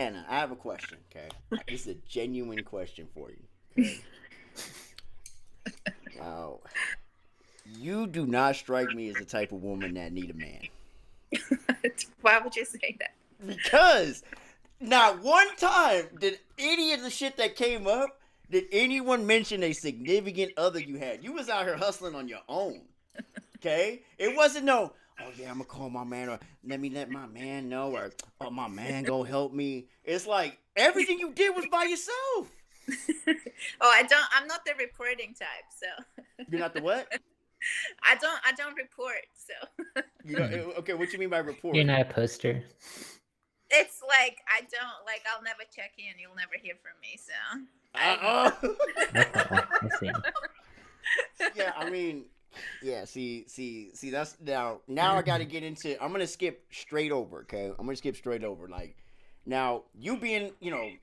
Anna, I have a question. Okay, this is a genuine question for you. Okay, now you do not strike me as the type of woman that need a man Why would you say that? because not one time did any of the shit that came up did anyone mention a significant other you had. You was out here hustling on your own. Okay, it wasn't no. Oh yeah, I'm gonna call my man, or let me let my man know, or oh my man go help me. It's like everything you did was by yourself. Oh, I don't. I'm not the reporting type, so You're not the what? I don't report. So You know? Okay, what you mean by You're report? not a poster. it's like I don't like. I'll never check in. You'll never hear from me. So Uh-uh. I see. Yeah, I mean, yeah. See. That's now. I got to get into. I'm gonna skip straight over. Okay, I'm gonna skip straight over. Like now, you being,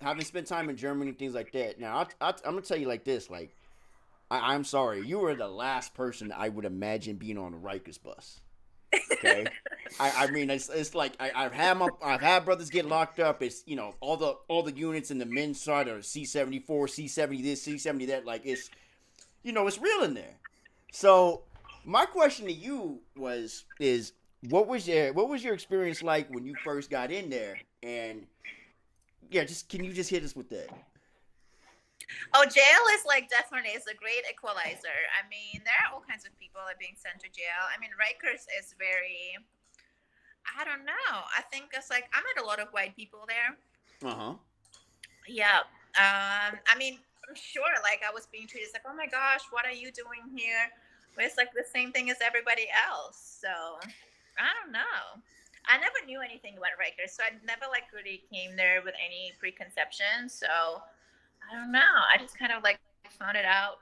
having spent time in Germany and things like that. Now, I'm gonna tell you like this. Like, I'm sorry, you were the last person I would imagine being on a Rikers bus. Okay, I mean it's like I've had brothers get locked up. It's all the units in the men's side are C-74, C-70 this, C-70 that. Like it's real in there. So my question to you is what was your experience like when you first got in there? And yeah, just can you just hit us with that? oh, jail is like definitely is a great equalizer. I mean, there are all kinds of people that are being sent to jail. I mean, Rikers is very. I don't know. I think it's like I met a lot of white people there. Uh huh. Yeah. I mean, I'm sure like I was being treated like, oh my gosh, what are you doing here? But it's like the same thing as everybody else. So I don't know. I never knew anything about Rikers, so I never like really came there with any preconceptions. So I don't know. I just kind of like found it out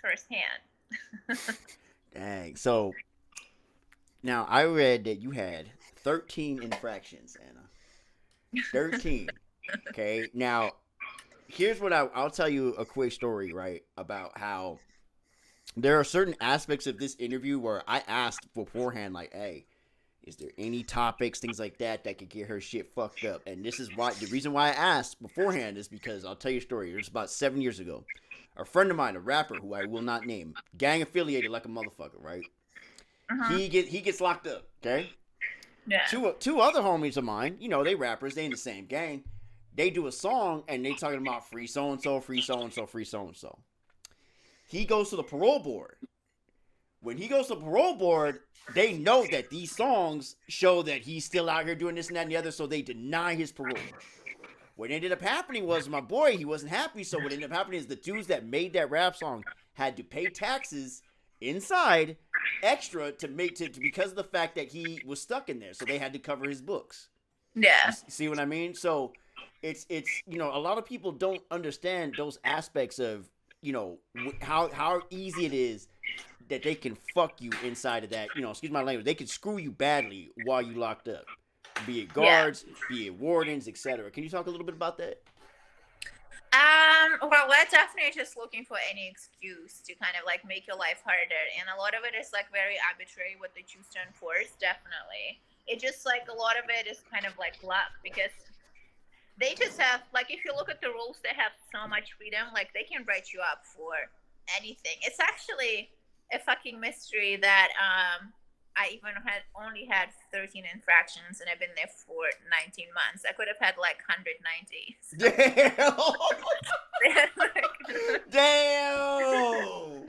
firsthand. Dang. So now I read that you had 13 infractions, Anna. 13. Okay. Now here's what I'll tell you a quick story, right? About how there are certain aspects of this interview where I asked beforehand, like, hey, is there any topics, things like that could get her shit fucked up? And this is why the reason why I asked beforehand is because I'll tell you a story. It was about 7 years ago. A friend of mine, a rapper who I will not name, gang affiliated like a motherfucker, right? Uh-huh. He gets locked up, okay? Yeah. Two other homies of mine, they rappers, they in the same gang. They do a song and they talking about free so and so, free so and so, free so and so. He goes to the parole board. When he goes to the parole board, they know that these songs show that he's still out here doing this and that and the other, so they deny his parole. What ended up happening was my boy, he wasn't happy, so what ended up happening is the dudes that made that rap song had to pay taxes inside extra because of the fact that he was stuck in there, so they had to cover his books. Yeah. You see what I mean? So it's a lot of people don't understand those aspects of how easy it is that they can fuck you inside of that. Excuse my language. They can screw you badly while you locked up, be it guards, be it wardens, etc. Can you talk a little bit about that? Well, we're definitely just looking for any excuse to kind of like make your life harder. And a lot of it is like very arbitrary what they choose to enforce, definitely. It just like a lot of it is kind of like luck because they just have like if you look at the rules, they have so much freedom, like they can write you up for anything. It's actually a fucking mystery that I even only had 13 infractions and I've been there for 19 months. I could have had like 190. So. Damn. Like, Damn.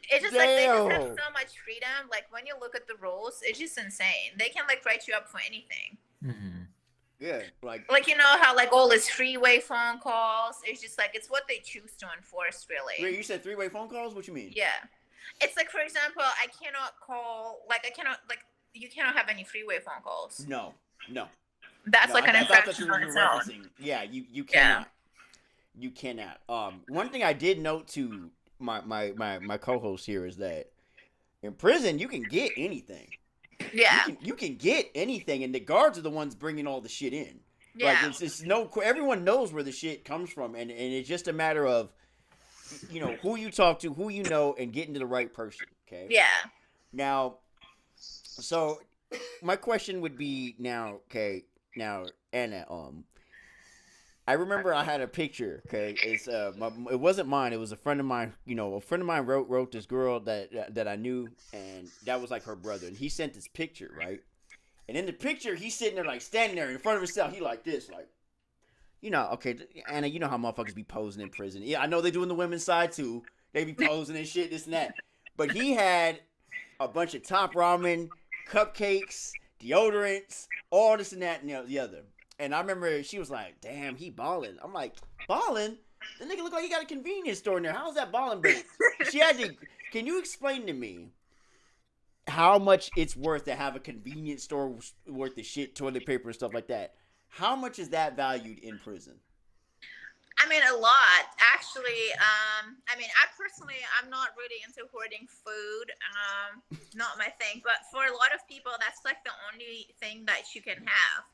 it's just like they just have so much freedom. Like when you look at the rules, it's just insane. They can like write you up for anything. Mm-hmm. Yeah, like you know how like all this freeway phone calls. It's just like it's what they choose to enforce, really. Wait, you said three-way phone calls? What you mean? Yeah, it's like for example, I cannot call you cannot have any freeway phone calls. No. That's No, like an I thought infraction you on were its own. referencing. Yeah, you cannot. Yeah. You cannot. One thing I did note to my co-host here is that in prison you can get anything. Yeah. You can get anything, and the guards are the ones bringing all the shit in. Yeah. Like it's everyone knows where the shit comes from, and it's just a matter of who you talk to, who you know, and getting to the right person. Okay. Yeah. Now, so my question would be now, okay, now Anna, I remember I had a picture. Okay, it wasn't mine. It was a friend of mine. You know, a friend of mine wrote this girl that I knew, and that was like her brother. And he sent this picture, right? And in the picture, he's sitting there like standing there in front of himself. He like this, like, okay, Anna, you know how motherfuckers be posing in prison. Yeah, I know they do in the women's side too. They be posing and shit, this and that. But he had a bunch of top ramen, cupcakes, deodorants, all this and that and the other. And I remember she was like, "Damn, he balling." I'm like, "Balling? The nigga look like he got a convenience store in there. How's that balling?" But she had to. Can you explain to me how much it's worth to have a convenience store worth of shit, toilet paper and stuff like that? How much is that valued in prison? I mean, a lot actually. I mean, I personally, I'm not really into hoarding food. Not my thing. But for a lot of people, that's like the only thing that you can have.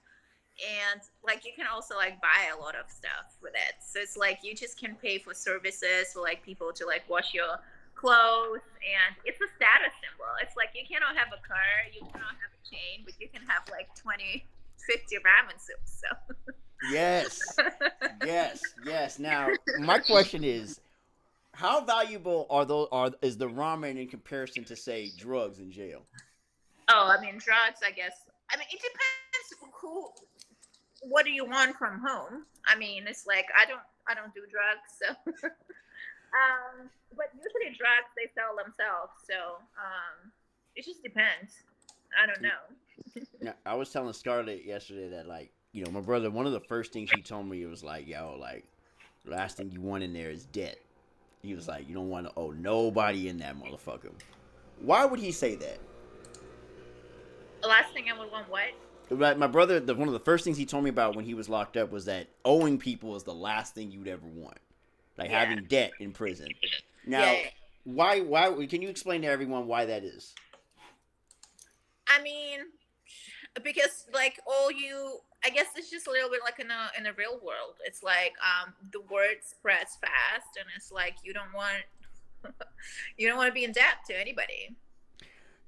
And like you can also like buy a lot of stuff with it. So it's like you just can pay for services for like people to like wash your clothes, and it's a status symbol. It's like you cannot have a car, you cannot have a chain, but you can have like 20, 50 ramen soups. So Yes, yes. Now, my question is, how valuable is the ramen in comparison to say drugs in jail? oh, I mean drugs, I guess. I mean it depends who what do you want from home. I mean it's like I don't do drugs, so but usually drugs they sell themselves, so it just depends. I don't know. Now, I was telling Scarlett yesterday that, like, my brother, one of the first things he told me was like, "Yo, like, the last thing you want in there is debt." He was like, "You don't want to owe nobody in that motherfucker." Why would he say that? The last thing I would want what? Like, my brother, one of the first things he told me about when he was locked up was that owing people is the last thing you'd ever want, like Yeah. having debt in prison. Now, Yeah. why? Can you explain to everyone why that is? I mean, because like all you, I guess it's just a little bit like in the real world. It's like the word spreads fast, and it's like you don't want you don't want to be in debt to anybody.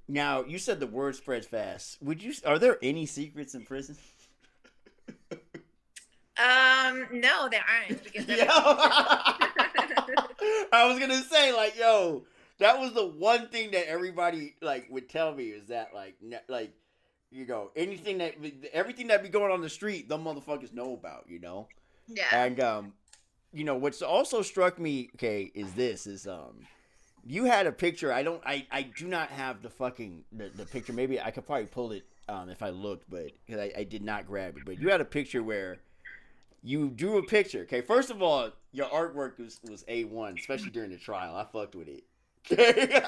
Now, you said the word spreads fast. Are there any secrets in prison? No, there aren't because Yo, I was gonna say, like, yo, that was the one thing that everybody like would tell me is that like everything that be going on the street, the motherfuckers know about, Yeah. and what's also struck me, okay, is you had a picture. I do not have the picture. Maybe I could probably pull it if I looked, but because I did not grab it. But you had a picture where you drew a picture. Okay, first of all, your artwork was A1, especially during the trial. I fucked with it. Okay,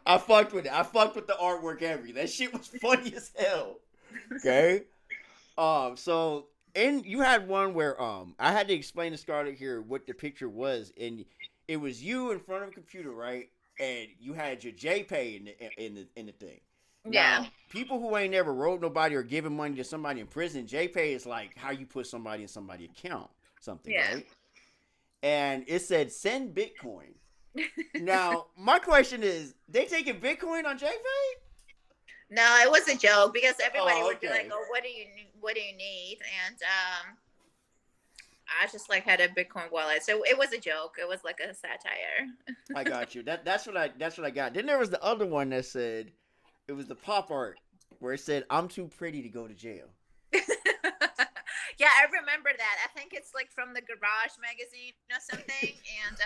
I fucked with it. I fucked with the artwork. That shit was funny as hell. Okay, so and you had one where I had to explain to Scarlett here what the picture was, and it was you in front of a computer, right? And you had your JPay in the thing. Yeah. Now, people who ain't never wrote nobody or given money to somebody in prison, JPay is like how you put somebody in somebody's account, something, Yeah. right? And it said send Bitcoin. Now, my question is, they taking Bitcoin on JPay? No, it was a joke because everybody would be okay. like, "Oh, what do you need?" And I just like had a Bitcoin wallet, so it was a joke. It was like a satire. I got you. That's what I got. Then there was the other one that said, it was the pop art where it said, "I'm too pretty to go to jail." Yeah, I remember that. I think it's like from the Garage magazine or something, and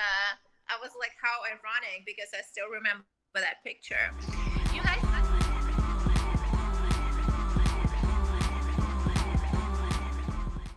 I was like, how ironic because I still remember that picture. You guys